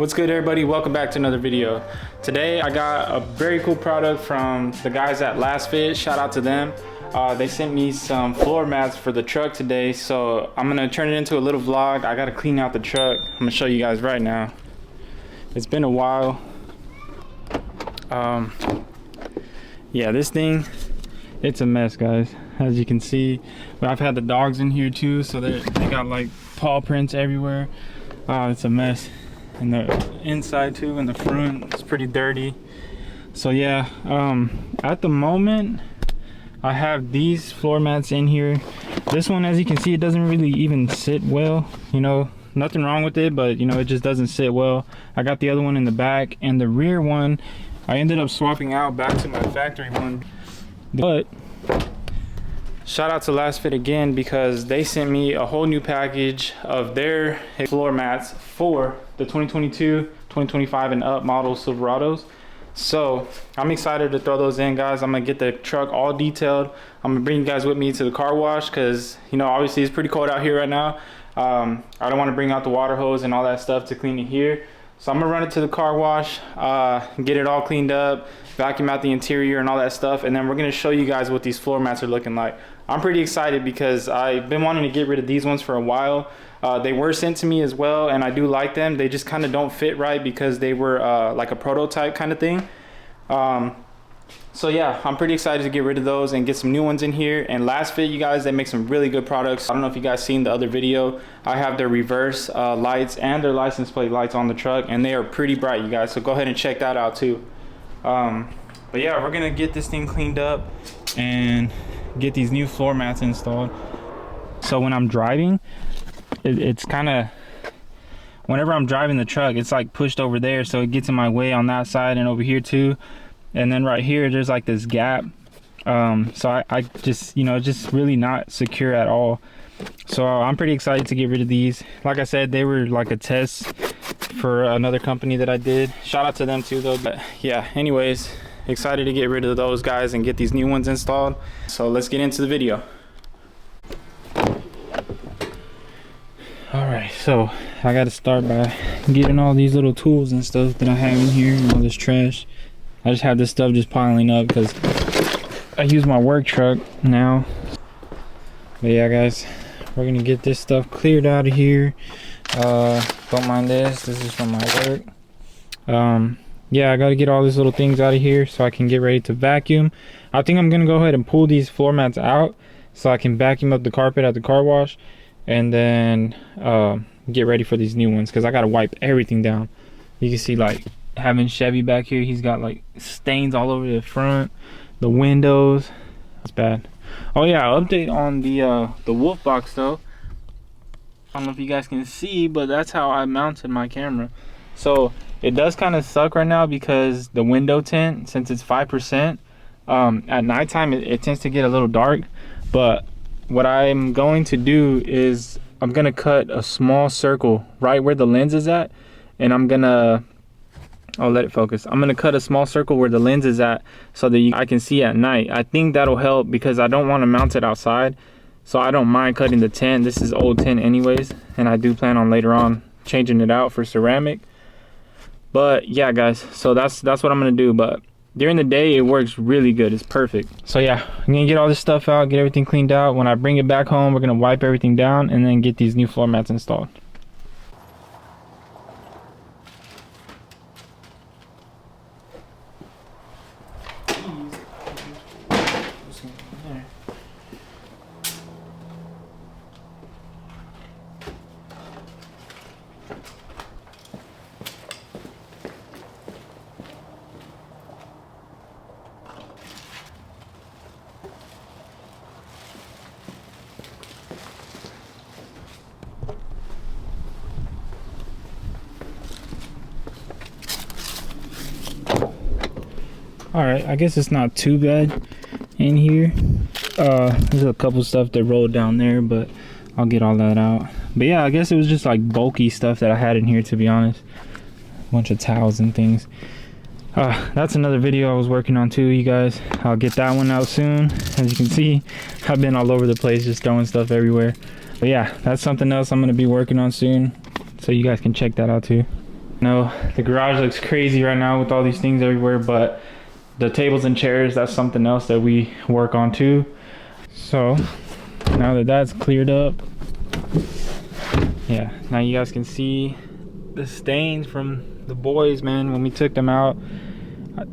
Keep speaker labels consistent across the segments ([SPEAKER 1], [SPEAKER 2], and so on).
[SPEAKER 1] What's good, everybody? Welcome back to another video. Today I got a very cool product from the guys at LASFIT. Shout out to them. They sent me some floor mats for the truck today, so I'm gonna turn it into a little vlog. I gotta clean out the truck. I'm gonna show you guys right now. It's been a while. Yeah, this thing, it's a mess, guys. As you can see, but I've had the dogs in here too, so they got like paw prints everywhere. It's a mess. And the inside too, and the front, it's pretty dirty. So yeah, at the moment I have these floor mats in here. This one, as you can see, it doesn't really even sit well, you know. Nothing wrong with it, but you know, it just doesn't sit well. I got the other one in the back, and the rear one I ended up swapping out back to my factory one. But shout out to LASFIT again, because they sent me a whole new package of their floor mats for the 2022, 2025 and up model Silverados. So I'm excited to throw those in, guys. I'm gonna get the truck all detailed. I'm gonna bring you guys with me to the car wash, because you know, obviously it's pretty cold out here right now. I don't want to bring out the water hose and all that stuff to clean it here. So I'm gonna run it to the car wash, get it all cleaned up, vacuum out the interior and all that stuff, and then we're gonna show you guys what these floor mats are looking like. I'm pretty excited because I've been wanting to get rid of these ones for a while. They were sent to me as well, and I do like them. They just kind of don't fit right because they were like a prototype kind of thing. So yeah, I'm pretty excited to get rid of those and get some new ones in here. And LASFIT, you guys, they make some really good products. I don't know if you guys seen the other video. I have their reverse lights and their license plate lights on the truck, and they are pretty bright, you guys. So go ahead and check that out too. But yeah, we're gonna get this thing cleaned up and get these new floor mats installed. So when I'm driving, it's kind of, whenever I'm driving the truck, it's like pushed over there, so it gets in my way on that side and over here too. And then right here, there's like this gap. So I just, you know, just really not secure at all. So I'm pretty excited to get rid of these. Like I said, they were like a test for another company that I did. Shout out to them too though. But yeah, anyways, excited to get rid of those guys and get these new ones installed. So let's get into the video. All right, so I got to start by getting all these little tools and stuff that I have in here and all this trash. I just have this stuff just piling up because I use my work truck now. But yeah, guys, we're gonna get this stuff cleared out of here. Don't mind this is from my work. Yeah, I got to get all these little things out of here so I can get ready to vacuum. I think I'm gonna go ahead and pull these floor mats out so I can vacuum up the carpet at the car wash, and then get ready for these new ones, because I gotta wipe everything down. You can see, like, having Chevy back here, he's got like stains all over the front, the windows. That's bad. Oh yeah, update on the wolf box though. I don't know if you guys can see, but that's how I mounted my camera. So it does kind of suck right now because the window tint, since it's 5%, at nighttime it tends to get a little dark. But what I'm going to do is I'm gonna cut a small circle right where the lens is at, and I'll let it focus. I'm gonna cut a small circle where the lens is at so that I can see at night. I think that'll help because I don't want to mount it outside, so I don't mind cutting the tint. This is old tint anyways, and I do plan on later on changing it out for ceramic. But yeah, guys, so that's what I'm gonna do. But during the day it works really good. It's perfect. So yeah, I'm gonna get all this stuff out, get everything cleaned out. When I bring it back home, we're gonna wipe everything down and then get these new floor mats installed. All right, I guess it's not too bad in here. There's a couple stuff that rolled down there, but I'll get all that out. But yeah, I guess it was just like bulky stuff that I had in here, to be honest. A bunch of towels and things. That's another video I was working on too, you guys. I'll get that one out soon. As you can see, I've been all over the place just throwing stuff everywhere. But yeah, that's something else I'm gonna be working on soon, so you guys can check that out too. No, the garage looks crazy right now with all these things everywhere, but the tables and chairs, that's something else that we work on too. So now that that's cleared up, yeah, now you guys can see the stains from the boys, man, when we took them out.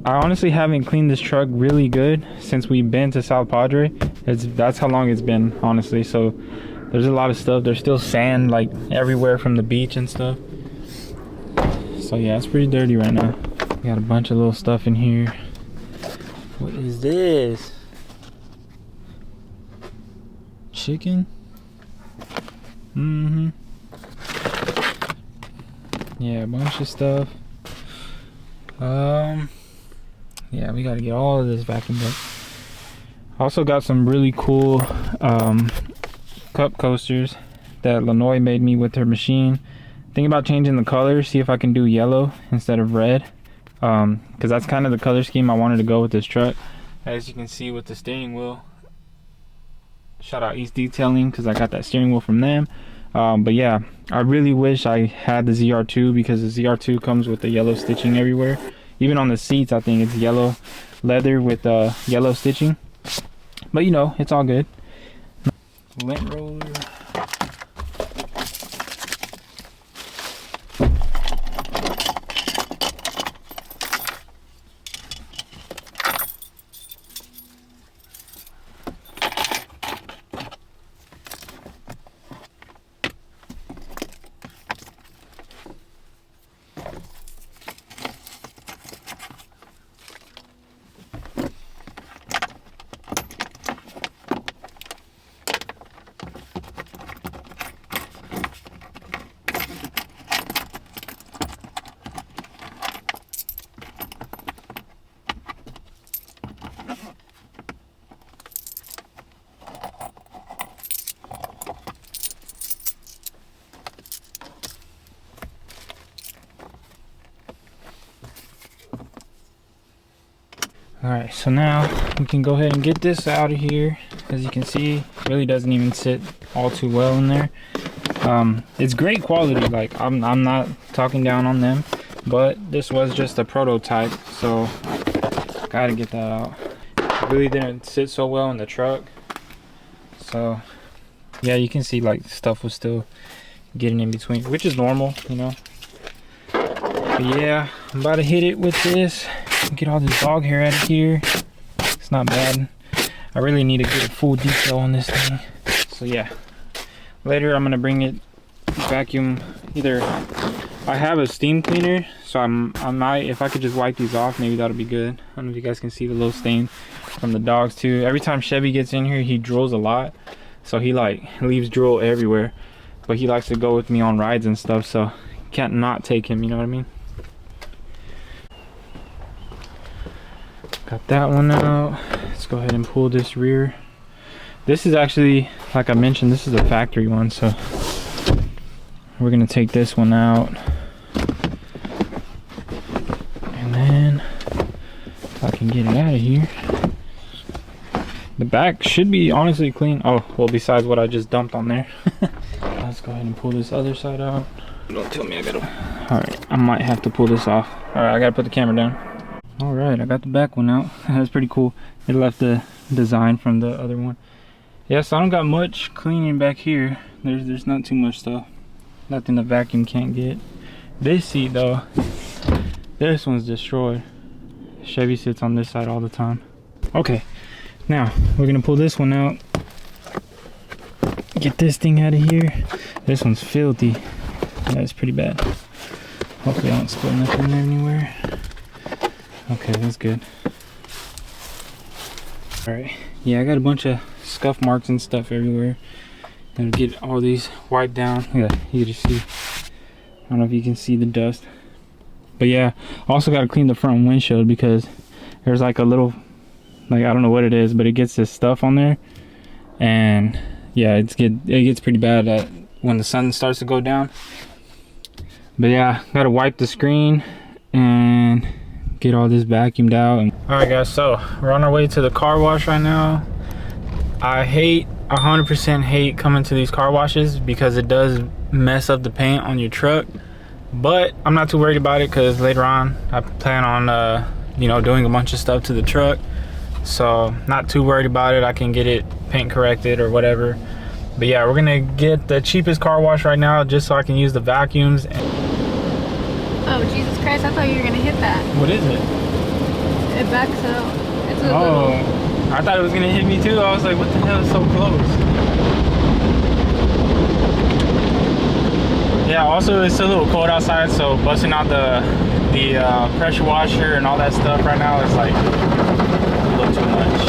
[SPEAKER 1] I honestly haven't cleaned this truck really good since we've been to South Padre. That's how long it's been, honestly. So there's a lot of stuff. There's still sand like everywhere from the beach and stuff. So yeah, it's pretty dirty right now. We got a bunch of little stuff in here. What is this? Chicken? Mm-hmm. Yeah, a bunch of stuff. Yeah, we gotta get all of this vacuumed up. Also got some really cool cup coasters that Lanoy made me with her machine. Think about changing the color, see if I can do yellow instead of red, because that's kind of the color scheme I wanted to go with this truck. As you can see with the steering wheel, shout out East Detailing because I got that steering wheel from them. But yeah, I really wish I had the ZR2 because the ZR2 comes with the yellow stitching everywhere. Even on the seats, I think it's yellow leather with yellow stitching. But you know, it's all good. Lint roller. Alright, so now we can go ahead and get this out of here. As you can see, it really doesn't even sit all too well in there. It's great quality, like I'm not talking down on them, but this was just a prototype, so gotta get that out. It really didn't sit so well in the truck, so yeah, you can see like stuff was still getting in between, which is normal, you know. But yeah, I'm about to hit it with this. Get all this dog hair out of here. It's not bad. I really need to get a full detail on this thing. So yeah, later I'm gonna bring it vacuum. Either I have a steam cleaner, so I might, if I could just wipe these off, maybe that'll be good. I don't know if you guys can see the little stain from the dogs too. Every time Chevy gets in here, he drools a lot, so he like leaves drool everywhere. But he likes to go with me on rides and stuff, so can't not take him, you know what I mean? Got that one out. Let's go ahead and pull this rear. This is actually, like I mentioned, this is a factory one, so we're gonna take this one out. And then if I can get it out of here. The back should be honestly clean. Oh, well, besides what I just dumped on there. Let's go ahead and pull this other side out. Don't tell me I gotta. Alright, I might have to pull this off. Alright, I gotta put the camera down. Alright, I got the back one out. That's pretty cool. It left the design from the other one. Yeah, so I don't got much cleaning back here. There's not too much stuff. Nothing the vacuum can't get. This seat though, this one's destroyed. Chevy sits on this side all the time. Okay, now we're gonna pull this one out. Get this thing out of here. This one's filthy. That's pretty bad. Hopefully I don't spill nothing anywhere. Okay, that's good. Alright, yeah, I got a bunch of scuff marks and stuff everywhere. Gotta get all these wiped down. Yeah, you can just see. I don't know if you can see the dust. But yeah, also gotta clean the front windshield because there's like a little, like I don't know what it is, but it gets this stuff on there. And yeah, it gets pretty bad at when the sun starts to go down. But yeah, gotta wipe the screen and get all this vacuumed out. All right guys, so we're on our way to the car wash right now. I 100% hate coming to these car washes because it does mess up the paint on your truck, but I'm not too worried about it because later on I plan on you know, doing a bunch of stuff to the truck, so not too worried about it. I can get it paint corrected or whatever. But yeah, we're gonna get the cheapest car wash right now just so I can use the vacuums.
[SPEAKER 2] Oh Jesus Christ, I thought you were gonna hit that.
[SPEAKER 1] What is it?
[SPEAKER 2] It backs out. It's a
[SPEAKER 1] oh little... I thought it was gonna hit me too. I was like, what the hell, is so close? Yeah, also it's a little cold outside, so busting out the pressure washer and all that stuff right now is like a little too much.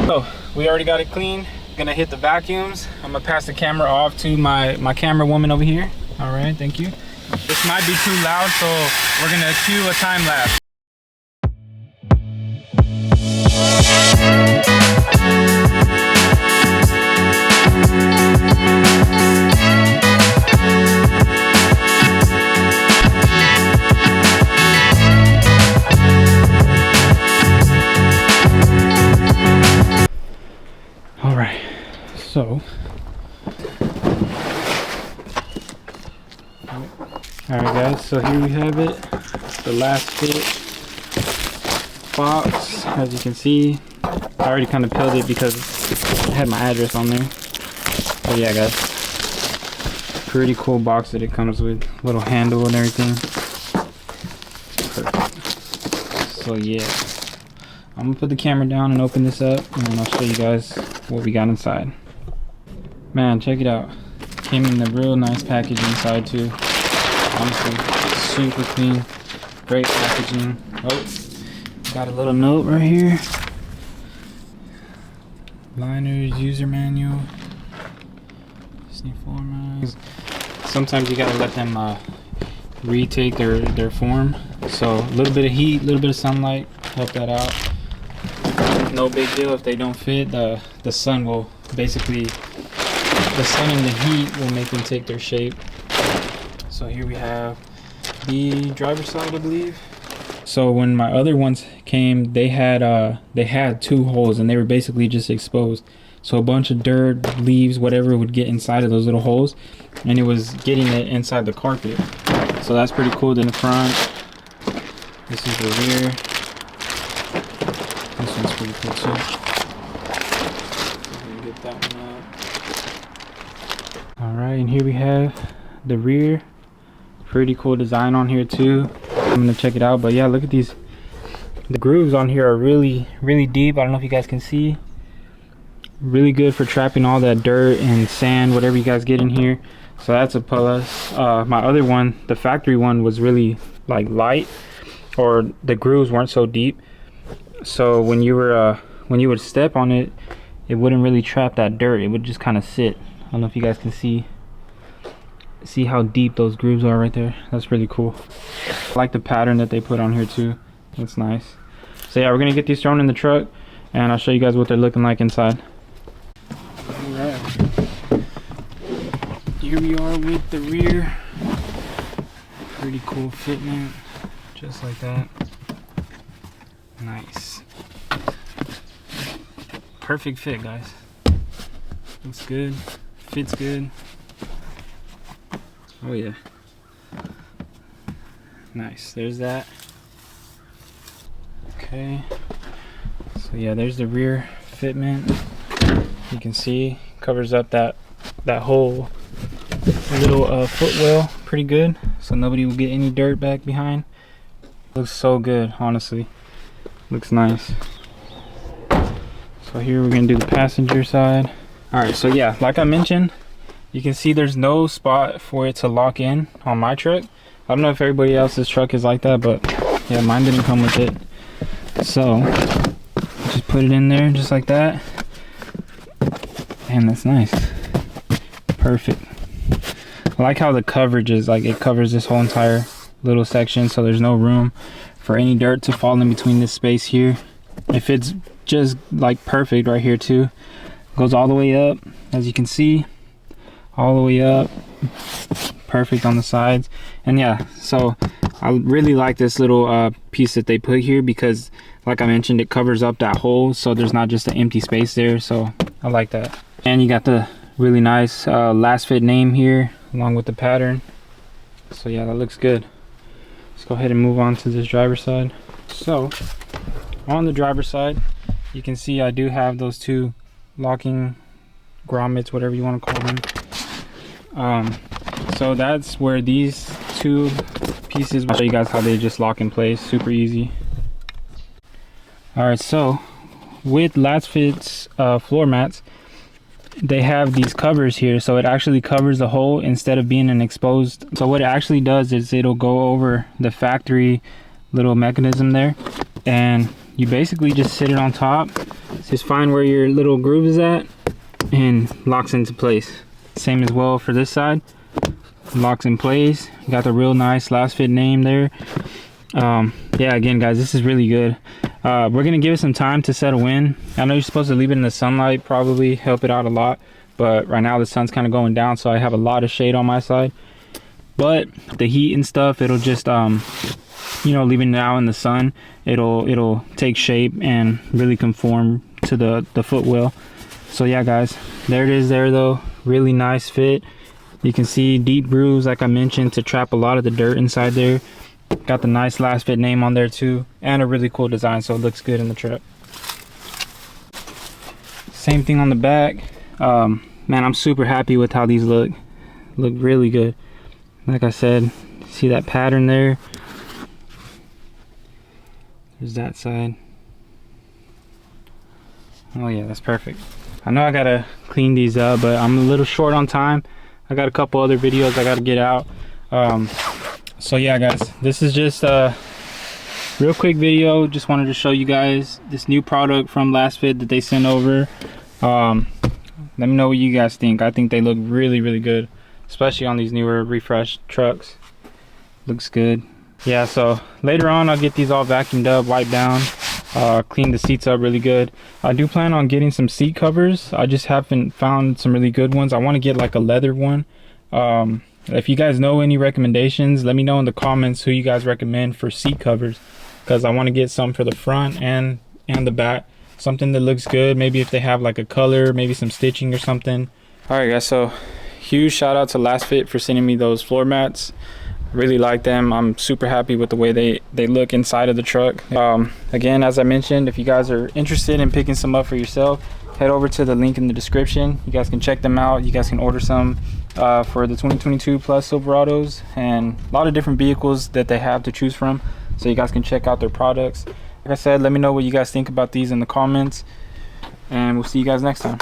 [SPEAKER 1] So we already got it clean. Gonna hit the vacuums. I'm gonna pass the camera off to my camera woman over here. All right, thank you. This might be too loud, so we're gonna cue a time lapse. So, alright guys, so here we have it, the LASFIT box. As you can see, I already kind of peeled it because it had my address on there. But yeah guys, pretty cool box that it comes with, little handle and everything. Perfect. So yeah, I'm gonna put the camera down and open this up, and then I'll show you guys what we got inside. Man, check it out. Came in a real nice package inside too. Honestly, super clean, great packaging. Oh, got a little note right here. LINERS user manual. Disney format. Sometimes you gotta let them retake their form. So a little bit of heat, a little bit of sunlight, help that out. No big deal if they don't fit. The sun will basically. The sun and the heat will make them take their shape. So here we have the driver's side, I believe. So when my other ones came, they had 2 holes and they were basically just exposed. So a bunch of dirt, leaves, whatever would get inside of those little holes, and it was getting it inside the carpet. So that's pretty cool. Then the front, this is the rear. This one's pretty cool too. Get that one out. Alright, and here we have the rear. Pretty cool design on here too. I'm gonna check it out, but yeah, look at these. The grooves on here are really deep. I don't know if you guys can see. Really good for trapping all that dirt and sand, whatever you guys get in here. So that's a plus. My other one, the factory one, was really like light, or the grooves weren't so deep. So when you would step on it, it wouldn't really trap that dirt. It would just kind of sit. I don't know if you guys can see how deep those grooves are right there. That's really cool. I like the pattern that they put on here too. That's nice. So yeah, we're gonna get these thrown in the truck and I'll show you guys what they're looking like inside. Alright, here we are with the rear. Pretty cool fitment, just like that. Nice. Perfect fit, guys. Looks good. Fits good. Oh yeah. Nice. There's that. Okay. So yeah, there's the rear fitment. You can see covers up that whole little footwell pretty good, so nobody will get any dirt back behind. Looks so good, honestly. Looks nice. So here we're gonna do the passenger side. All right, so yeah, like I mentioned, you can see there's no spot for it to lock in on my truck. I don't know if everybody else's truck is like that, but yeah, mine didn't come with it. So just put it in there just like that, and that's nice. Perfect. I like how the coverage is, like it covers this whole entire little section, so there's no room for any dirt to fall in between this space here. It fits just like perfect right here too. Goes all the way up, as you can see, all the way up. Perfect on the sides. And yeah, so I really like this little piece that they put here because, like I mentioned, it covers up that hole, so there's not just an empty space there. So I like that. And you got the really nice LASFIT name here along with the pattern. So yeah, that looks good. Let's go ahead and move on to this driver's side. So on the driver's side, you can see I do have those two locking grommets, whatever you want to call them. So that's where these two pieces, I'll show you guys how they just lock in place, super easy. Alright, so with LASFIT's floor mats, they have these covers here, so it actually covers the hole instead of being an exposed. So what it actually does is it'll go over the factory little mechanism there, and you basically just sit it on top, just find where your little groove is at, and locks into place. Same as well for this side, locks in place. You got the real nice LASFIT name there. Yeah, again guys, this is really good. We're gonna give it some time to settle in. I know you're supposed to leave it in the sunlight, probably help it out a lot, but right now the sun's kind of going down, so I have a lot of shade on my side. But the heat and stuff, it'll just you know, leaving it out in the sun, it'll take shape and really conform to the footwell. So yeah guys, there it is there though. Really nice fit. You can see deep grooves, like I mentioned, to trap a lot of the dirt inside there. Got the nice LASFIT name on there too, and a really cool design, so it looks good in the truck. Same thing on the back. Man, I'm super happy with how these look really good. Like I said, see that pattern there? There's that side. Oh yeah, that's perfect. I know I gotta clean these up, but I'm a little short on time. I got a couple other videos I gotta get out. So yeah guys, this is just a real quick video. Just wanted to show you guys this new product from LASFIT that they sent over. Let me know what you guys think. I think they look really good, especially on these newer refreshed trucks. Looks good. Yeah, so later on I'll get these all vacuumed up, wiped down, clean the seats up really good. I do plan on getting some seat covers. I just haven't found some really good ones. I want to get like a leather one. If you guys know any recommendations, let me know in the comments who you guys recommend for seat covers, because I want to get some for the front and the back, something that looks good. Maybe if they have like a color, maybe some stitching or something. All right guys, so huge shout out to LASFIT for sending me those floor mats. Really like them. I'm super happy with the way they look inside of the truck. Again, as I mentioned, if you guys are interested in picking some up for yourself, head over to the link in the description. You guys can check them out. You guys can order some for the 2022 plus Silverados, and a lot of different vehicles that they have to choose from, so you guys can check out their products. Like I said, let me know what you guys think about these in the comments, and we'll see you guys next time.